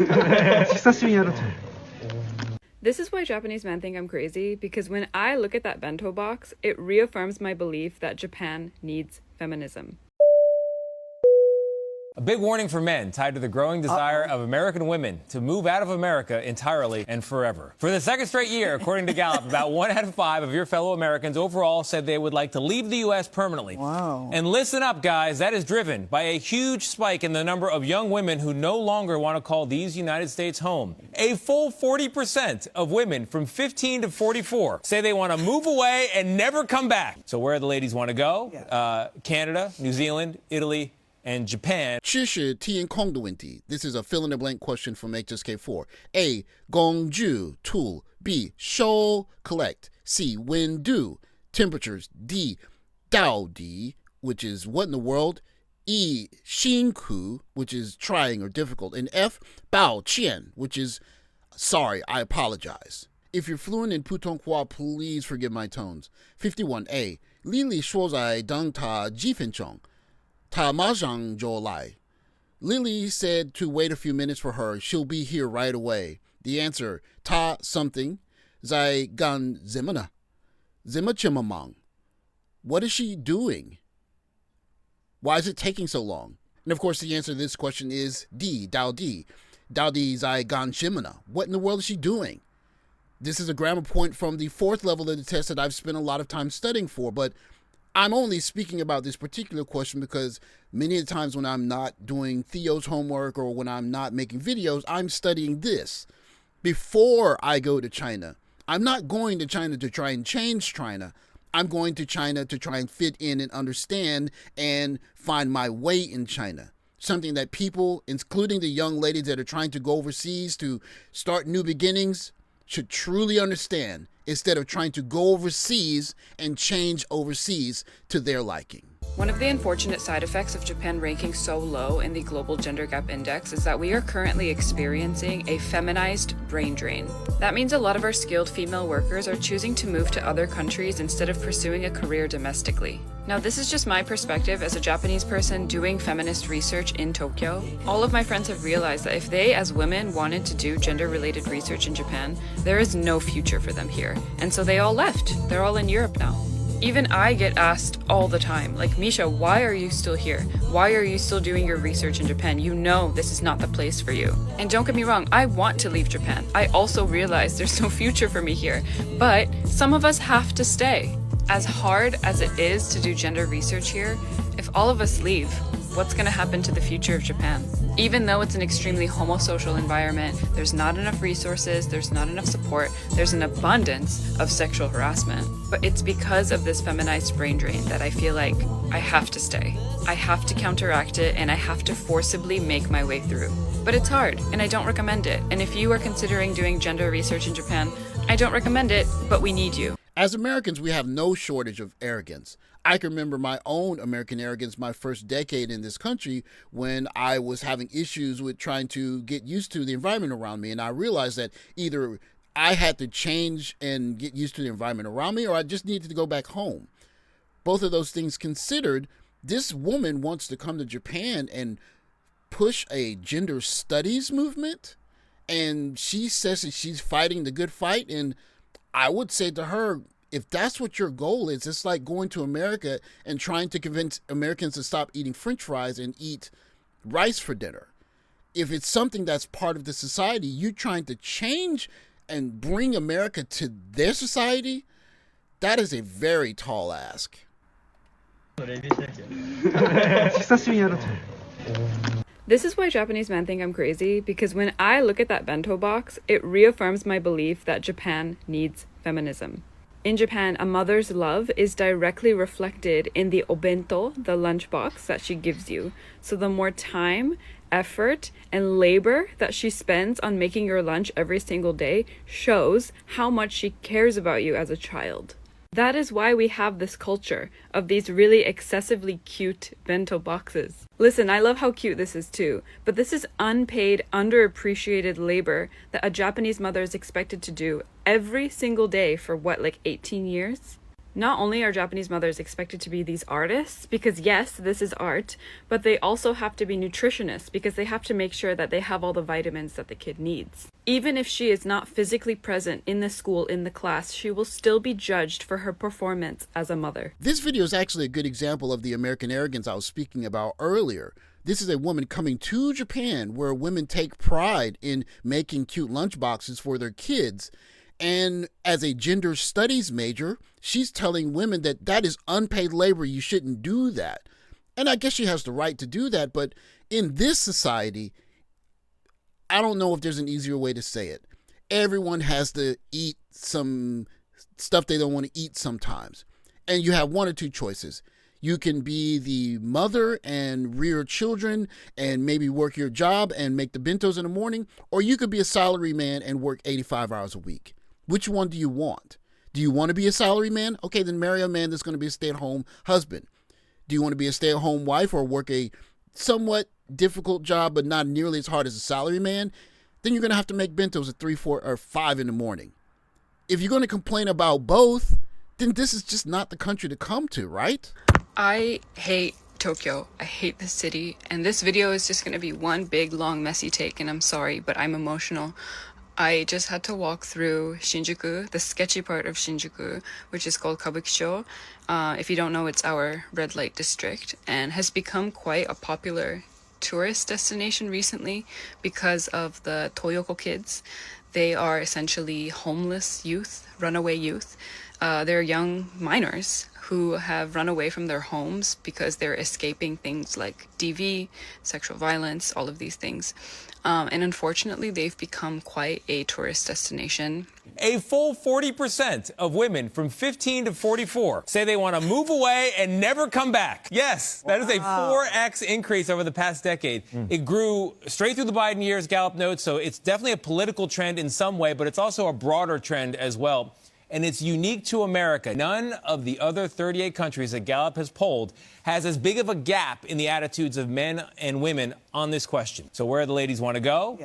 久しぶりにやろうと思う。 This is why Japanese men think I'm crazy, because when I look at that bento box, it reaffirms my belief that Japan needs feminism. A big warning for men tied to the growing desire of American women to move out of America entirely and forever. For the second straight year, according to Gallup, about 1 out of 5 of your fellow Americans overall said they would like to leave the U.S. permanently. Wow. And listen up, guys, that is driven by a huge spike in the number of young women who no longer want to call these United States home. A full 40% of women from 15 to 44 say they want to move away and never come back. So where do the ladies want to go? Canada, New Zealand, Italy, and Japan. 知识填空的问题. This is a fill-in-the-blank question from HSK4. A. 公주, tool. B. show, collect. C. when, do. Temperatures. D. 到底, which is what in the world. E. 辛苦, which is trying or difficult. And F. 抱歉, which is sorry, I apologize. If you're fluent in Putonghua, please forgive my tones. 51A. 丽丽说在等她几分钟. 她马上就来. Lily said to wait a few minutes for her. She'll be here right away. The answer, 她 something, 在干什么呢? 怎么这么忙? What is she doing? Why is it taking so long? And of course, the answer to this question is D, 到底. 到底在干什么呢? What in the world is she doing? This is a grammar point from the 4th level of the test that I've spent a lot of time studying for, but I'm only speaking about this particular question because many of the times when I'm not doing Theo's homework or when I'm not making videos, I'm studying this before I go to China. I'm not going to China to try and change China. I'm going to China to try and fit in and understand and find my way in China. Something that people, including the young ladies that are trying to go overseas to start new beginnings, should truly understand instead of trying to go overseas and change overseas to their liking. One of the unfortunate side effects of Japan ranking so low in the Global Gender Gap Index is that we are currently experiencing a feminized brain drain. That means a lot of our skilled female workers are choosing to move to other countries instead of pursuing a career domestically. Now, this is just my perspective as a Japanese person doing feminist research in Tokyo. All of my friends have realized that if they, as women, wanted to do gender-related research in Japan, there is no future for them here. And so they all left. They're all in Europe now. Even I get asked all the time, like, Misha, why are you still here? Why are you still doing your research in Japan? You know this is not the place for you. And don't get me wrong, I want to leave Japan. I also realize there's no future for me here. But some of us have to stay. As hard as it is to do gender research here, if all of us leave, what's going to happen to the future of Japan? Even though it's an extremely homosocial environment, there's not enough resources, there's not enough support, there's an abundance of sexual harassment. But it's because of this feminized brain drain that I feel like I have to stay. I have to counteract it, and I have to forcibly make my way through. But it's hard, and I don't recommend it. And if you are considering doing gender research in Japan, I don't recommend it, but we need you. As Americans, we have no shortage of arrogance. I can remember my own American arrogance my first decade in this country when I was having issues with trying to get used to the environment around me. And I realized that either I had to change and get used to the environment around me, or I just needed to go back home. Both of those things considered, this woman wants to come to Japan and push a gender studies movement. And she says that she's fighting the good fight. And I would say to her, if that's what your goal is, it's like going to America and trying to convince Americans to stop eating French fries and eat rice for dinner. If it's something that's part of the society, you trying to change and bring America to their society, that is a very tall ask. 久しぶりにやろうと思う。 This is why Japanese men think I'm crazy, because when I look at that bento box, it reaffirms my belief that Japan needs feminism. In Japan, a mother's love is directly reflected in the obento, the lunchbox that she gives you. So the more time, effort, and labor that she spends on making your lunch every single day shows how much she cares about you as a child. That is why we have this culture of these really excessively cute bento boxes. Listen, I love how cute this is too, but this is unpaid, underappreciated labor that a Japanese mother is expected to do every single day for what, like 18 years? Not only are Japanese mothers expected to be these artists, because yes, this is art, but they also have to be nutritionists because they have to make sure that they have all the vitamins that the kid needs. Even if she is not physically present in the school, in the class, she will still be judged for her performance as a mother. This video is actually a good example of the American arrogance I was speaking about earlier. This is a woman coming to Japan where women take pride in making cute lunchboxes for their kids. And as a gender studies major, she's telling women that that is unpaid labor. You shouldn't do that. And I guess she has the right to do that. But in this society, I don't know if there's an easier way to say it. Everyone has to eat some stuff they don't want to eat sometimes. And you have one or two choices. You can be the mother and rear children and maybe work your job and make the bentos in the morning, or you could be a salary man and work 85 hours a week. Which one do you want? Do you want to be a salary man? Okay, then marry a man that's going to be a stay-at-home husband. Do you want to be a stay-at-home wife or work a somewhat difficult job but not nearly as hard as a salary man? Then you're going to have to make bentos at 3, 4, or 5 in the morning. If you're going to complain about both, then this is just not the country to come to, right? I hate Tokyo. I hate the city. And this video is just going to be one big, long, messy take. And I'm sorry, but I'm emotional. I just had to walk through Shinjuku, the sketchy part of Shinjuku, which is called Kabukicho. If you don't know, it's our red light district and has become quite a popular tourist destination recently because of the Toyoko kids. They are essentially homeless youth, runaway youth. They're young minors who have run away from their homes because they're escaping things like DV, sexual violence, all of these things. And unfortunately, they've become quite a tourist destination. A full 40% of women from 15 to 44 say they want to move away and never come back. Yes, that is a 4x increase over the past decade. It grew straight through the Biden years, Gallup notes, so it's definitely a political trend in some way, but it's also a broader trend as well. And it's unique to America. None of the other 38 countries that Gallup has polled has as big of a gap in the attitudes of men and women on this question. So where do the ladies want to go?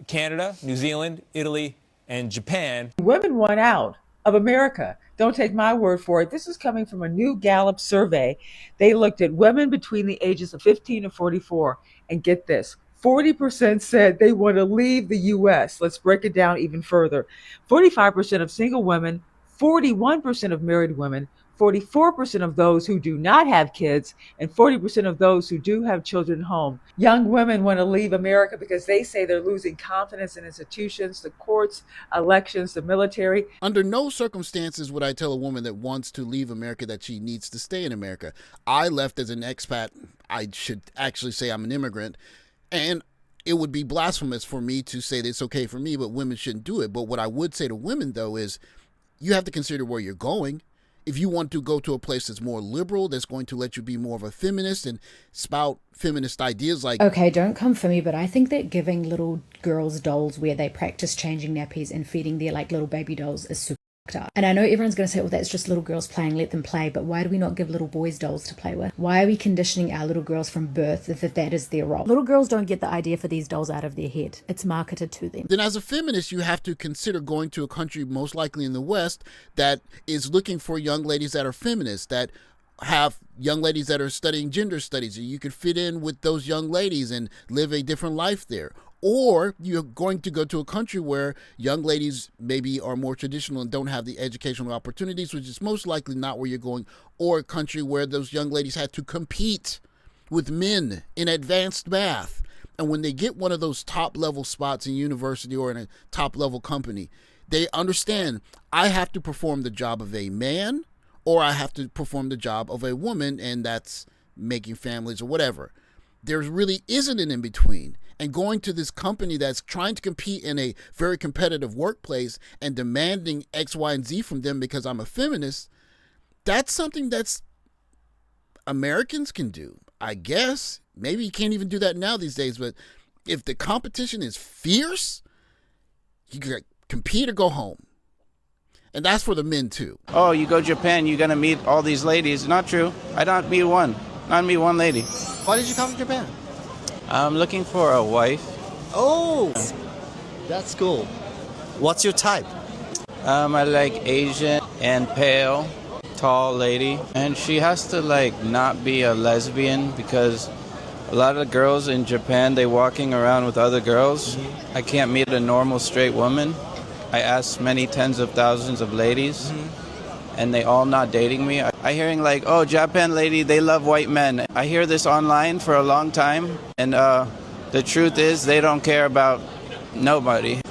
Canada, New Zealand, Italy, and Japan. Women want out of America. Don't take my word for it. This is coming from a new Gallup survey. They looked at women between the ages of 15 and 44. And get this, 40% said they want to leave the U.S. Let's break it down even further. 45% of single women, 41% of married women, 44% of those who do not have kids, and 40% of those who do have children home. Young women want to leave America because they say they're losing confidence in institutions, the courts, elections, the military. Under no circumstances would I tell a woman that wants to leave America that she needs to stay in America. I left as an expat. I should actually say I'm an immigrant. And it would be blasphemous for me to say that it's okay for me, but women shouldn't do it. But what I would say to women, though, is you have to consider where you're going. If you want to go to a place that's more liberal, that's going to let you be more of a feminist and spout feminist ideas like... Okay, don't come for me, but I think that giving little girls dolls where they practice changing nappies and feeding their like little baby dolls is super up. And I know everyone's going to say, well, that's just little girls playing, let them play. But why do we not give little boys dolls to play with? Why are we conditioning our little girls from birth that is their role? Little girls don't get the idea for these dolls out of their head. It's marketed to them. Then as a feminist, you have to consider going to a country, most likely in the West, that is looking for young ladies that are feminists, that have young ladies that are studying gender studies. You could fit in with those young ladies and live a different life there. Or you're going to go to a country where young ladies maybe are more traditional and don't have the educational opportunities, which is most likely not where you're going, or a country where those young ladies had to compete with men in advanced math. And when they get one of those top-level spots in university or in a top-level company, they understand, I have to perform the job of a man or I have to perform the job of a woman, and that's making families or whatever. There really isn't an in-between. And going to this company that's trying to compete in a very competitive workplace and demanding X, Y, and Z from them because I'm a feminist, that's something that's Americans can do, I guess. Maybe you can't even do that now these days, but if the competition is fierce, you can compete or go home. And that's for the men too. Oh, you go to Japan, you're going to meet all these ladies. Not true. I don't meet one. Not meet one lady. Why did you come to Japan? I'm looking for a wife. Oh, that's cool. What's your type? I like Asian and pale. tall lady, and she has to like not be a lesbian because a lot of girls in Japan, they walking around with other girls. I can't meet a normal straight woman. I asked many tens of thousands of ladies, and they all not dating me. I hearing like, oh, Japan lady, they love white men. I hear this online for a long time, and the truth is they don't care about nobody.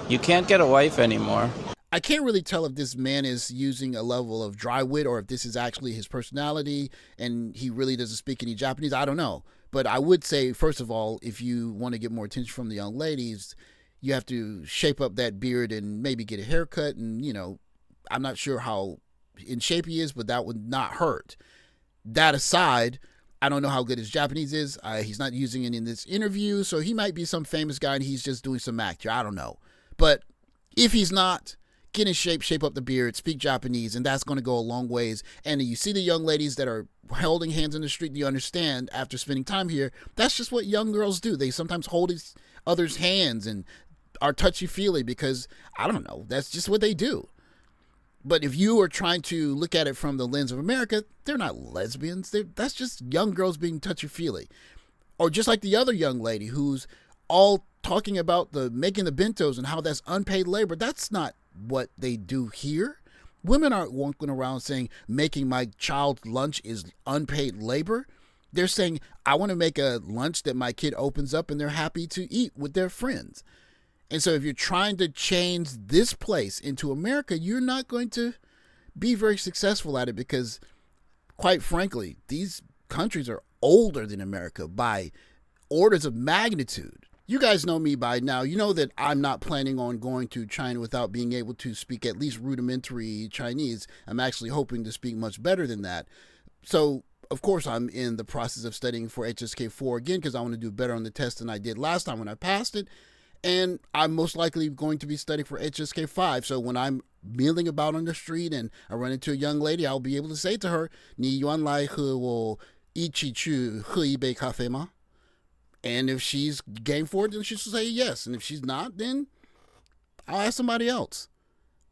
You can't get a wife anymore. I can't really tell if this man is using a level of dry wit or if this is actually his personality and he really doesn't speak any Japanese. I don't know. But I would say, first of all, if you want to get more attention from the young ladies, you have to shape up that beard and maybe get a haircut. And, you know, I'm not sure how in shape he is, but that would not hurt. That aside, I don't know how good his Japanese is. He's not using it in this interview, so he might be some famous guy and he's just doing some act here. I don't know. But if he's not, get in shape, shape up the beard, speak Japanese, and that's going to go a long ways. And you see the young ladies that are holding hands in the street, you understand after spending time here, that's just what young girls do. They sometimes hold each other's hands and are touchy-feely because, I don't know, that's just what they do. But if you are trying to look at it from the lens of America, they're not lesbians. That's just young girls being touchy-feely. Or just like the other young lady who's all talking about the making the bentos and how that's unpaid labor. That's not what they do here. Women aren't walking around saying making my child lunch is unpaid labor. They're saying, I want to make a lunch that my kid opens up and they're happy to eat with their friends. And so if you're trying to change this place into America, you're not going to be very successful at it because, quite frankly, these countries are older than America by orders of magnitude. You guys know me by now. You know that I'm not planning on going to China without being able to speak at least rudimentary Chinese. I'm actually hoping to speak much better than that. So, of course, I'm in the process of studying for HSK4 again because I want to do better on the test than I did last time when I passed it. And I'm most likely going to be studying for HSK5. So when I'm milling about on the street and I run into a young lady, I'll be able to say to her, 你原来和我一起去喝一杯咖啡吗? And if she's game for it, then she'll say yes. And if she's not, then I'll ask somebody else.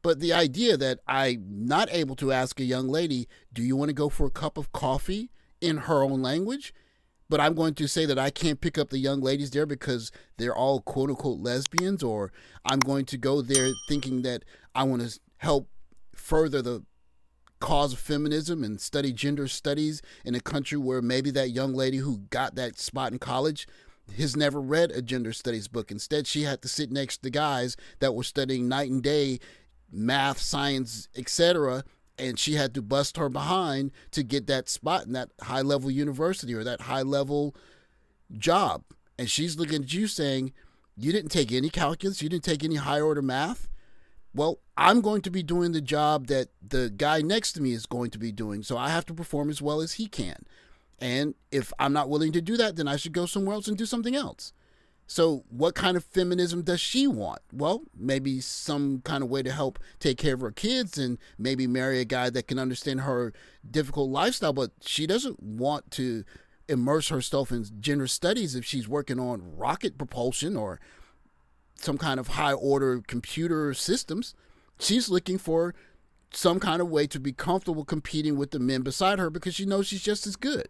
But the idea that I'm not able to ask a young lady, do you want to go for a cup of coffee in her own language? But I'm going to say that I can't pick up the young ladies there because they're all quote unquote lesbians, or I'm going to go there thinking that I want to help further the cause of feminism and study gender studies in a country where maybe that young lady who got that spot in college has never read a gender studies book. Instead, she had to sit next to guys that were studying night and day math, science, etc., and she had to bust her behind to get that spot in that high-level university or that high-level job. And she's looking at you saying, you didn't take any calculus, you didn't take any high-order math. Well, I'm going to be doing the job that the guy next to me is going to be doing, so I have to perform as well as he can. And if I'm not willing to do that, then I should go somewhere else and do something else. So what kind of feminism does she want? Well, maybe some kind of way to help take care of her kids and maybe marry a guy that can understand her difficult lifestyle, but she doesn't want to immerse herself in gender studies if she's working on rocket propulsion or some kind of high order computer systems. She's looking for some kind of way to be comfortable competing with the men beside her because she knows she's just as good,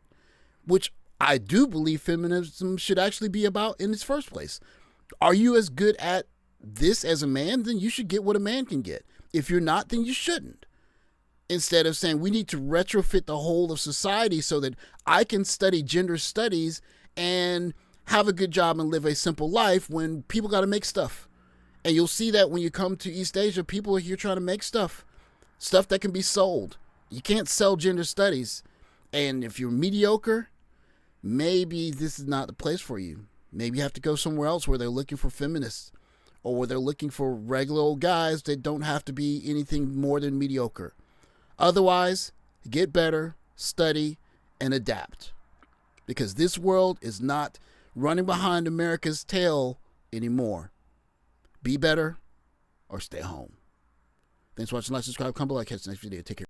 which I do believe feminism should actually be about in its first place. Are you as good at this as a man? Then you should get what a man can get. If you're not, then you shouldn't. Instead of saying we need to retrofit the whole of society so that I can study gender studies and have a good job and live a simple life when people got to make stuff. And you'll see that when you come to East Asia, people are here trying to make stuff that can be sold. You can't sell gender studies. And if you're mediocre, maybe this is not the place for you. Maybe you have to go somewhere else where they're looking for feminists or where they're looking for regular old guys that don't have to be anything more than mediocre. Otherwise, get better, study, and adapt. Because this world is not running behind America's tail anymore. Be better or stay home. Thanks for watching. Like, subscribe, comment below, catch the next video. Take care.